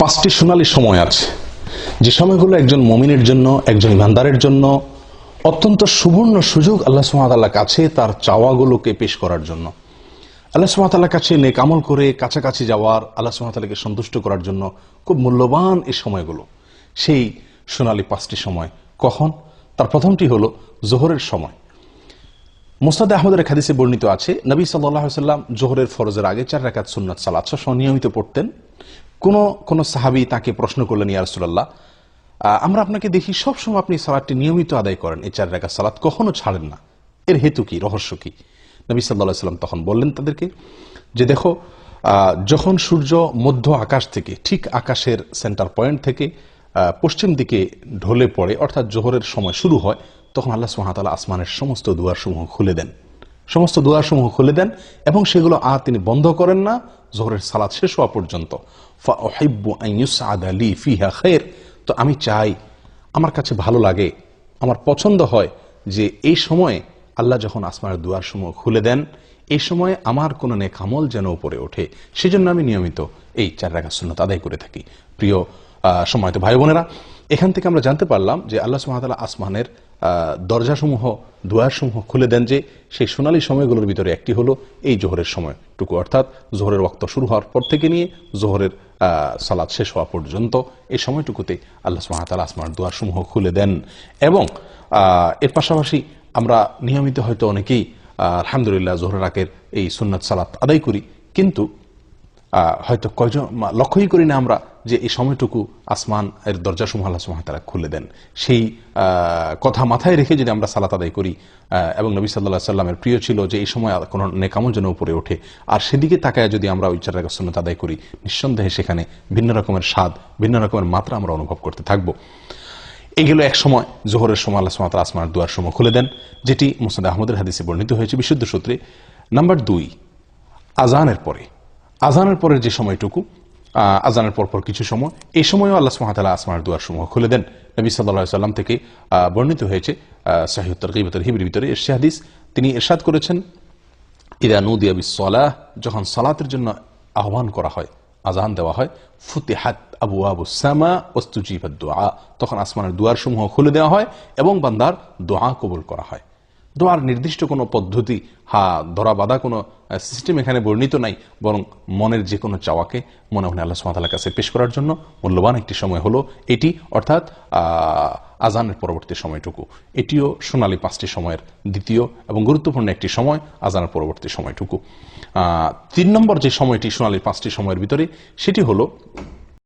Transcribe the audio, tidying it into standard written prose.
পাঁচটি সোনালী সময় আছে, যে সময়গুলো একজন মুমিনের জন্য, একজন ইমানদারের জন্য অত্যন্ত সুবর্ণ সুযোগ আল্লাহ সুবহানাহু ওয়া তাআলার কাছে তার চাওয়াগুলোকে পেশ করার জন্য, আল্লাহ সুবহানাহু ওয়া তাআলার কাছে নেক আমল করে কাছাকাছি যাওয়ার, আল্লাহ সুবহানাহু ওয়া তাআলাকে সন্তুষ্ট করার জন্য খুব মূল্যবান এই সময়গুলো। সেই সোনালী পাঁচটি সময় কখন? তার প্রথমটি হলো জোহরের সময়। মুসনাদে আহমদের এক হাদিসে বর্ণিত আছে, নবী সাল্লাল্লাহু আলাইহি ওয়াসাল্লাম জোহরের ফরজের আগে 4 রাকাত সুন্নাত সালাত নিয়মিত পড়তেন। কোন সাহাবী তাকে প্রশ্ন করলেন, ইয়া রাসূলুল্লাহ, আমরা আপনাকে দেখি সবসময় আপনি সালাতটি নিয়মিত আদায় করেন, এই 4 রাকাত সালাত কখনো ছাড়েন না, এর হেতু কি, রহস্য কি? নবী সাল্লাল্লাহু আলাইহি ওয়াসাল্লাম তখন বললেন তাদেরকে যে, দেখো, যখন সূর্য মধ্য আকাশ থেকে, ঠিক আকাশের সেন্টার পয়েন্ট থেকে পশ্চিম দিকে ঢলে পড়ে, অর্থাৎ জোহরের সময় শুরু হয়, তখন আল্লাহ সুবহানাহু ওয়া তাআলা আসমানের সমস্ত দুয়ারসমূহ খুলে দেন, সমস্ত দুয়ারসমূহ খুলে দেন, এবং সেগুলো আর তিনি বন্ধ করেন না জোহরের সালাত শেষ হওয়া পর্যন্ত। ফাউহিব্বু আন ইউসআদা লি ফিহা খায়র, তো আমি চাই, আমার কাছে ভালো লাগে, আমার পছন্দ হয় যে এই সময়ে আল্লাহ যখন আসমানের দুয়ারসমূহ খুলে দেন, এই সময়ে আমার কোনো নেক আমল যেন উপরে ওঠে, সেজন্য আমি নিয়মিত এই 4 রাকাত সুন্নাত আদায় করে থাকি। প্রিয় সম্মানিত ভাই বোনেরা, এখান থেকে আমরা জানতে পারলাম যে আল্লাহ সুবহানাহু ওয়া তাআলা আসমানের দরজাসমূহ, দুয়ারসমূহ খুলে দেন, যে সেই সোনালী সময়গুলোর ভিতরে একটি হলো এই জোহরের সময়টুকু, অর্থাৎ জোহরের ওয়াক্ত শুরু হওয়ার পর থেকে নিয়ে জোহরের সালাত শেষ হওয়া পর্যন্ত এই সময়টুকুতে আল্লাহ সুবহানাহু ওয়া তাআলা আসমানের দুয়ারসমূহ খুলে দেন। এবং এর পাশাপাশি আমরা নিয়মিত হয়তো অনেকেই আলহামদুলিল্লাহ জোহরের আগের এই সুন্নাত সালাত আদায় করি, কিন্তু হয়তো কয়জন লক্ষ্যই করি না আমরা যে এই সময়টুকু আসমান এর দরজাসমূহ আল্লাহ সুবহানাহু ওয়া তাআলা খুলে দেন। সেই কথা মাথায় রেখে যদি আমরা সালাত আদায় করি, এবং নবী সাল্লাল্লাহু আলাইহি সাল্লামের প্রিয় ছিল যে এই সময় কোনো নেক আমল যেন উপরে ওঠে, আর সেদিকে তাকায় যদি আমরা ওই 4 রাকাত সুন্নাত আদায় করি, নিঃসন্দেহে সেখানে ভিন্ন রকমের স্বাদ, ভিন্ন রকমের মাত্রা আমরা অনুভব করতে থাকবো। এগুলো এক সময় জোহরের সময় আল্লাহ সুবহানাহু ওয়া তাআলা আসমানের দুয়ারসমূহ খুলে দেন, যেটি মুসনাদে আহমদের হাদিসে বর্ণিত হয়েছে বিশুদ্ধ সূত্রে। নাম্বার 2, আযানের পরে, আযানের পরের যে সময়টুকু, আযানের পরপর কিছু সময়, এই সময়ও আল্লাহ সুবহানাহু ওয়া তাআলা আসমানের দুয়ারসমূহ খুলে দেন। নবী সাল্লাল্লাহু আলাইহি সাল্লাম থেকে বর্ণিত হয়েছে সহিহ তারগীব ওয়া তারহিবের ভিতরে এর হাদিস, তিনি ইরশাদ করেছেন, ইযা নুদিয়া বিস-সালাহ, যখন সালাতের জন্য আহ্বান করা হয়, আযান দেওয়া হয়, ফুতিহাত আবওয়াবুস সামা ওয়াস্তুজিবাদ দুআ, তখন আসমানের দুয়ারসমূহ খুলে দেওয়া হয় এবং বান্দার দোয়া কবুল করা হয়। দোয়ার নির্দিষ্ট কোনো পদ্ধতি, ধরা বাঁধা কোনো সিস্টেম এখানে বর্ণিত নাই, বরং মনের যে কোনো চাওয়াকে মনে মনে আল্লাহ সুবহানাহু ওয়া তাআলার কাছে পেশ করার জন্য মূল্যবান একটি সময় হলো এটি, অর্থাৎ আযানের পরবর্তী সময়টুকু। এটিও সোনালী 5টি সময়ের দ্বিতীয় এবং গুরুত্বপূর্ণ একটি সময়, আযানের পরবর্তী সময়টুকু। 3 নম্বর যে সময়টি সোনালী 5টি সময়ের ভিতরে, সেটি হলো